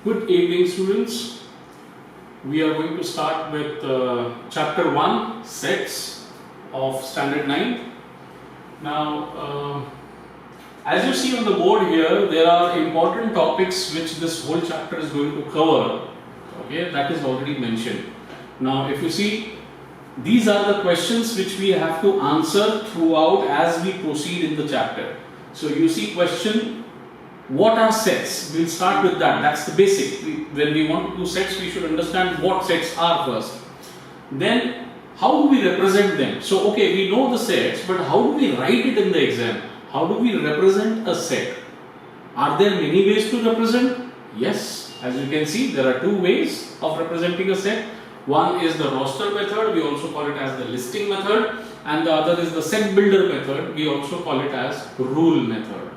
Good evening, students. We are going to start with chapter 1, sets of standard 9. Now, as you see on the board here, there are important topics which this whole chapter is going to cover. Okay, that is already mentioned. Now, if you see, these are the questions which we have to answer throughout as we proceed in the chapter. So, you see question, what are sets? We'll start with that. That's the basic. When we want to do sets, we should understand what sets are first. Then, how do we represent them? So, okay, we know the sets, but how do we write it in the exam? How do we represent a set? Are there many ways to represent? Yes. As you can see, there are two ways of representing a set. One is the roster method, we also call it as the listing method, and the other is the set builder method, we also call it as rule method.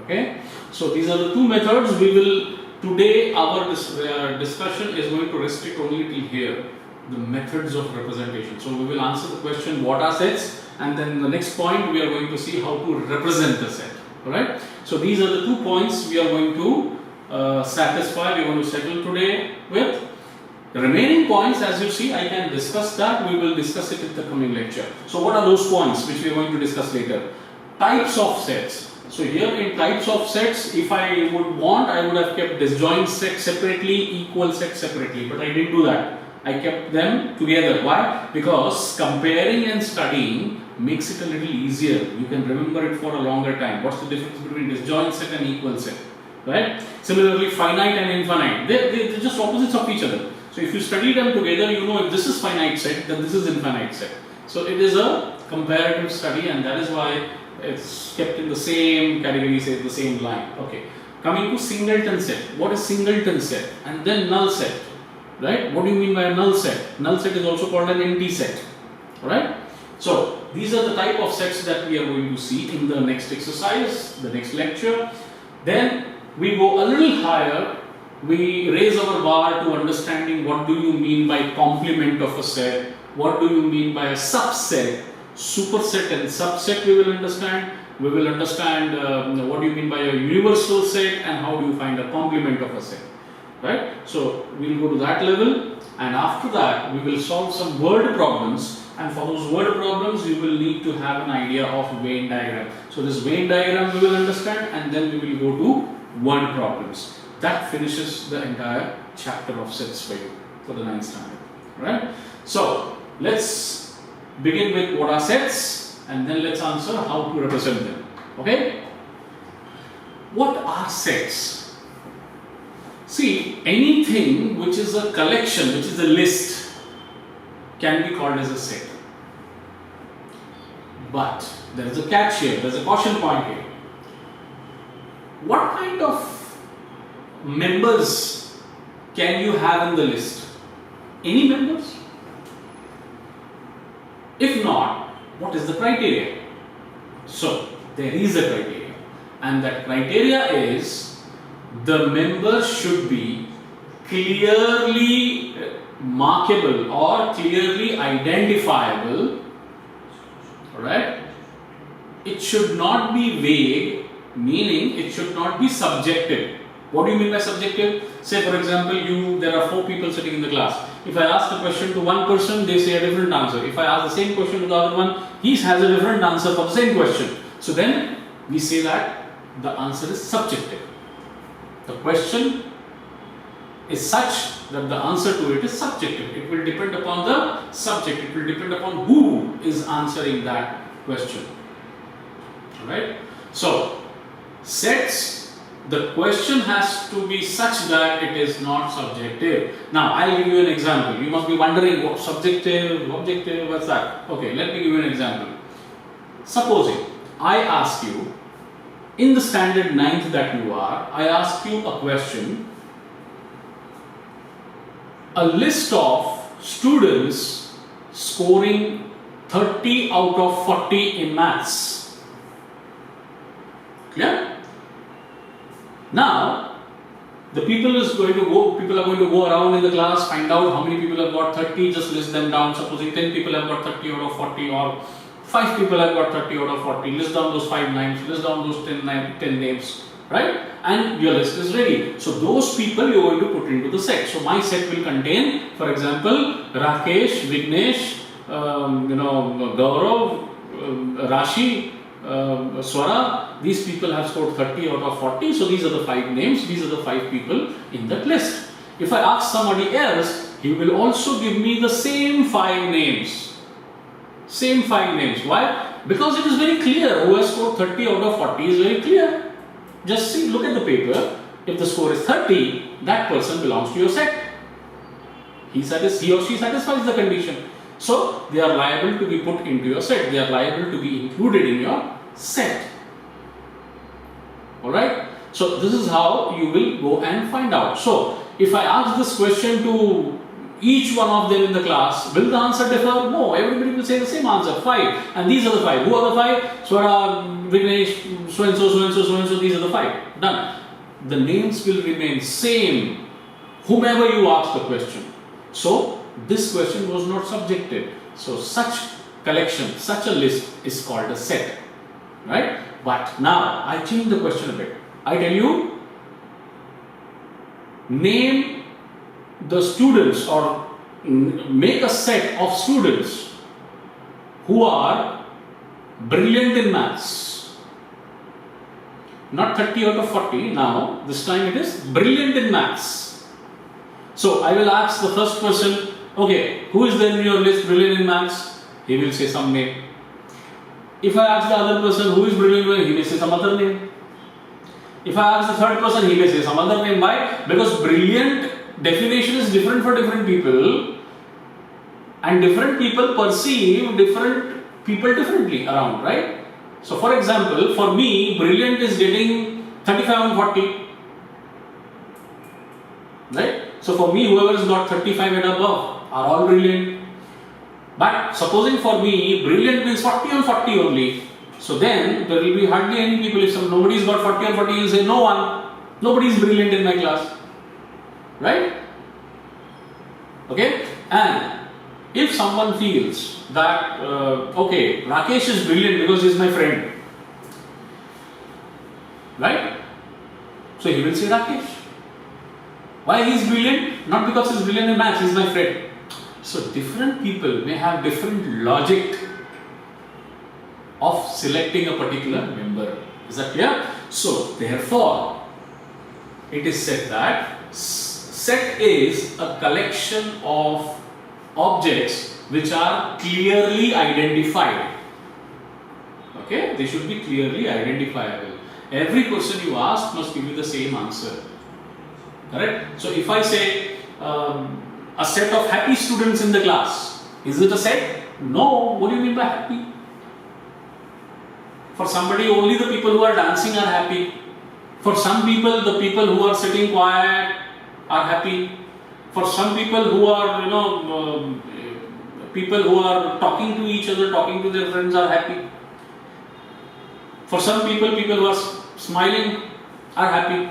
Okay, so these are the two methods. We will today our discussion is going to restrict only till here, the methods of representation. So we will answer the question what are sets, and then the next point we are going to see how to represent the set. Alright, so these are the 2 points we are going to satisfy, we are going to settle today with. The remaining points, as you see, I can discuss that. We will discuss it in the coming lecture. So what are those points which we are going to discuss later? Types of sets. So here in types of sets, if I would want, I would have kept disjoint set separately, equal set separately, but I didn't do that. I kept them together. Why? Because comparing and studying makes it a little easier. You can remember it for a longer time. What's the difference between disjoint set and equal set? Right? Similarly, finite and infinite, they're just opposites of each other. So if you study them together, you know if this is finite set, then this is infinite set. So it is a comparative study, and that is why it's kept in the same category, say the same line. Okay. Coming to singleton set. What is singleton set? And then null set. Right? What do you mean by a null set? Null set is also called an empty set. Alright? So these are the type of sets that we are going to see in the next exercise, the next lecture. Then we go a little higher. We raise our bar to understanding what do you mean by complement of a set, what do you mean by a subset, superset and subset we will understand. We will understand what do you mean by a universal set and how do you find a complement of a set. Right? So we will go to that level, and after that we will solve some word problems, and for those word problems you will need to have an idea of Venn diagram. So this Venn diagram we will understand, and then we will go to word problems. That finishes the entire chapter of sets for you for the 9th standard. Right? So let's begin with what are sets, and then let's answer how to represent them. Okay? What are sets? See, anything which is a collection, which is a list, can be called as a set. But there is a catch here, there is a caution point here. What kind of members can you have in the list? Any members? If not, what is the criteria? So, there is a criteria, and that criteria is the members should be clearly markable or clearly identifiable. Alright? It should not be vague, meaning it should not be subjective. What do you mean by subjective? Say for example, there are 4 people sitting in the class. If I ask the question to one person, they say a different answer. If I ask the same question to the other one, he has a different answer for the same question. So then we say that the answer is subjective. The question is such that the answer to it is subjective. It will depend upon the subject. It will depend upon who is answering that question. Alright? So, sets, the question has to be such that it is not subjective. Now, I'll give you an example. You must be wondering what subjective, objective, what's that? Okay, let me give you an example. Supposing I ask you, in the standard 9th that you are, I ask you a question. A list of students scoring 30 out of 40 in maths. Clear? Now, people are going to go around in the class, find out how many people have got 30, just list them down. Supposing 10 people have got 30 out of 40, or 5 people have got 30 out of 40. List down those 5 names, list down those 10 names. right? And your list is ready. So those people you are going to put into the set. So my set will contain, for example, Rakesh, Vignesh, Gaurav, Rashi, Swara. These people have scored 30 out of 40. So these are the 5 names. These are the 5 people in that list. If I ask somebody else, he will also give me the same 5 names. Same 5 names. Why? Because it is very clear. Who has scored 30 out of 40 is very clear. Just see, look at the paper. If the score is 30, that person belongs to your set. He or she satisfies the condition. So they are liable to be put into your set. They are liable to be included in your set. Alright? So this is how you will go and find out. So if I ask this question to each one of them in the class, will the answer differ? No, everybody will say the same answer, 5. And these are the 5. Who are the 5? Swara, Vignesh, so and so, so and so, so and so. These are the 5. Done. The names will remain same, whomever you ask the question. So this question was not subjected. So such collection, such a list is called a set. Right? But now I change the question a bit. I tell you, name the students or make a set of students who are brilliant in maths. Not 30 out of 40 now, this time it is brilliant in maths. So I will ask the first person, okay, who is there in your list brilliant in maths? He will say some name. If I ask the other person who is brilliant, he may say some other name. If I ask the third person, he may say some other name. Why? Because brilliant definition is different for different people, and different people perceive different people differently around, right? So for example, for me, brilliant is getting 35 on 40, right? So for me, whoever has got 35 and above are all brilliant. But supposing for me, brilliant means 40 on 40 only. So then there will be hardly any people. If nobody's got 40 on 40, you will say no one. Nobody is brilliant in my class. Right? Okay? And if someone feels that, okay, Rakesh is brilliant because he is my friend. Right? So he will say Rakesh. Why he is brilliant? Not because he is brilliant in maths, he is my friend. So different people may have different logic of selecting a particular member. Is that clear? So therefore, it is said that set is a collection of objects which are clearly identified. Okay, they should be clearly identifiable. Every person you ask must give you the same answer. Correct? So if I say a set of happy students in the class, is it a set? No. What do you mean by happy? For somebody, only the people who are dancing are happy. For some people, the people who are sitting quiet are happy. For some people who are, people who are talking to each other, talking to their friends are happy. For some people, people who are smiling are happy.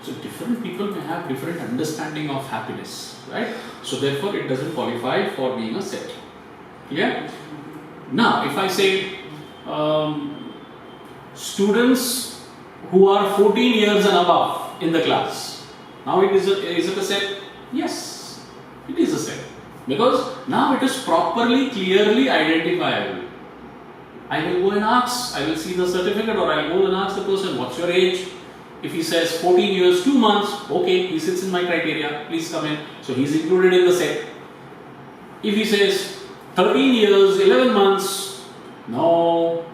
So different people may have different understanding of happiness, right? So therefore, it doesn't qualify for being a set. Clear? Now, if I say students who are 14 years and above in the class, now is it a set? Yes, it is a set. Because now it is properly, clearly identifiable. I will go and ask, I will see the certificate, or I will go and ask the person, what's your age? If he says 14 years, 2 months, okay, he sits in my criteria, please come in. So he is included in the set. If he says 13 years, 11 months, no,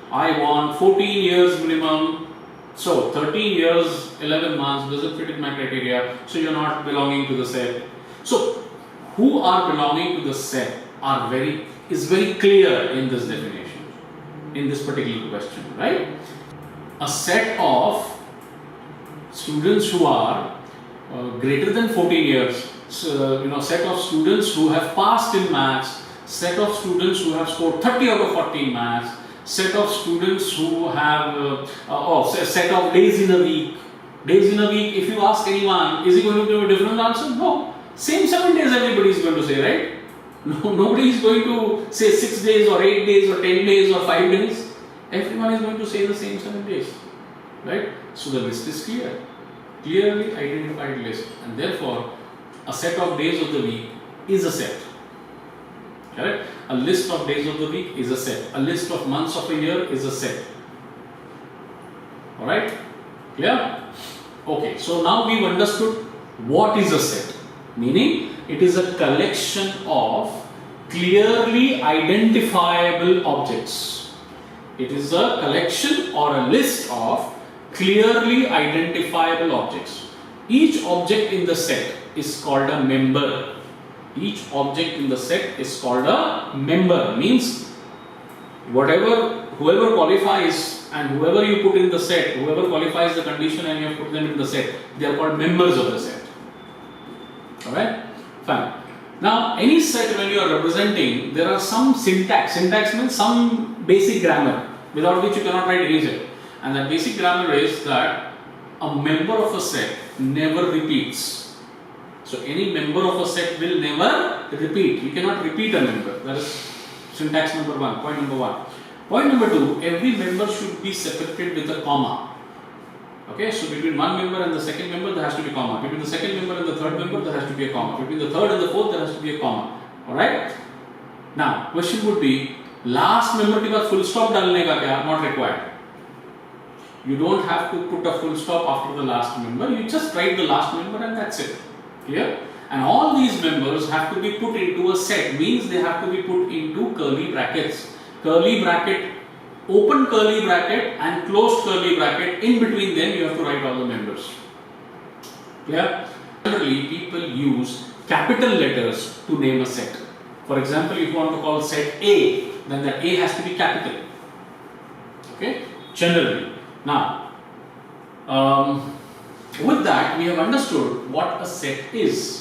I want 14 years minimum. So 13 years, 11 months doesn't fit in my criteria, so you're not belonging to the set. So who are belonging to the set is very clear in this definition, in this particular question, right? A set of students who are greater than 14 years, set of students who have passed in maths, set of students who have scored 30 out of 40 in maths, set of students who have, set of days in a week. Days in a week, if you ask anyone, is he going to give a different answer? No. Same 7 days everybody is going to say, right? No, nobody is going to say 6 days or 8 days or 10 days or 5 days. everyone is going to say the same 7 days, right? So the list is clear, clearly identified list, and therefore a set of days of the week is a set. Correct? A list of days of the week is a set. A list of months of a year is a set. Alright? Clear? Okay, so now we've understood what is a set. Meaning, it is a collection of clearly identifiable objects. It is a collection or a list of clearly identifiable objects. Each object in the set is called a member. Each object in the set is called a member. Means whoever qualifies and whoever you put in the set, whoever qualifies the condition and you have put them in the set, they are called members of the set. Alright? Fine. Now, any set when you are representing, there are some syntax. Syntax means some basic grammar without which you cannot write any set. And that basic grammar is that a member of a set never repeats. So any member of a set will never repeat. You cannot repeat a member. That is syntax number 1, point number 1. Point number 2, every member should be separated with a comma. Okay, so between one member and the second member there has to be a comma. Between the second member and the third member there has to be a comma. Between the third and the fourth there has to be a comma. Alright? Now, question would be, last member के बाद full stop डालने का क्या? Not required. You don't have to put a full stop after the last member. You just write the last member and that's it. Clear? And all these members have to be put into a set. Means they have to be put into curly brackets. Curly bracket, open curly bracket and closed curly bracket. In between them you have to write all the members. Clear? Generally people use capital letters to name a set. For example, if you want to call set A, then that A has to be capital. Okay? Generally. Now, with that we have understood what a set is.